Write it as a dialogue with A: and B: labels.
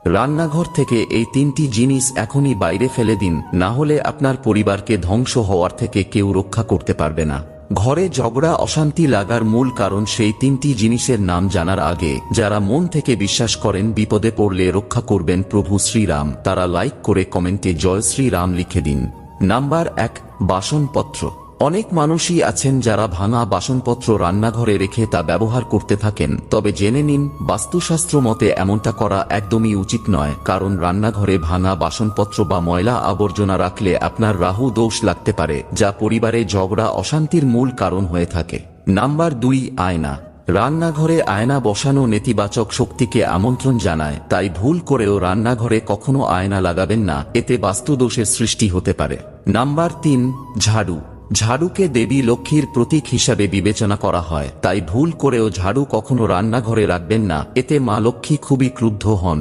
A: রান্নাঘর থেকে এই তিনটি জিনিস এখনই বাইরে ফেলে দিন, না হলে আপনার পরিবারকে ধ্বংস হওয়ার থেকে কেউ রক্ষা করতে পারবে না। ঘরে ঝগড়া অশান্তি লাগার মূল কারণ সেই তিনটি জিনিসের নাম জানার আগে যারা মন থেকে বিশ্বাস করেন বিপদে পড়লে রক্ষা করবেন প্রভু শ্রীরাম, তারা লাইক করে কমেন্টে জয় শ্রীরাম লিখে দিন। নাম্বার 1, বাসনপত্র। অনেক মানুষই আছেন যারা ভাঙা বাসনপত্র রান্নাঘরে রেখে তা ব্যবহার করতে থাকেন, তবে জেনে নিন বাস্তুশাস্ত্র মতে এমনটা করা একদমই উচিত নয়, কারণ রান্নাঘরে ভাঙা বাসনপত্র বা ময়লা আবর্জনা রাখলে আপনার রাহু দোষ লাগতে পারে, যা পরিবারে ঝগড়া অশান্তির মূল কারণ হয়ে থাকে। নাম্বার 2, আয়না। রান্নাঘরে আয়না বসানো নেতিবাচক শক্তিকে আমন্ত্রণ জানায়, তাই ভুল করেও রান্নাঘরে কখনো আয়না লাগাবেন না, এতে বাস্তুদোষের সৃষ্টি হতে পারে। নাম্বার 3, ঝাড়ু। ঝাড়ুকে দেবী লক্ষ্মীর প্রতীক হিসাবে বিবেচনা করা হয়, তাই ভুল করেও ঝাড়ু কখনো রান্নাঘরে রাখবেন না, এতে মা লক্ষ্মী খুবই ক্রুদ্ধ হন।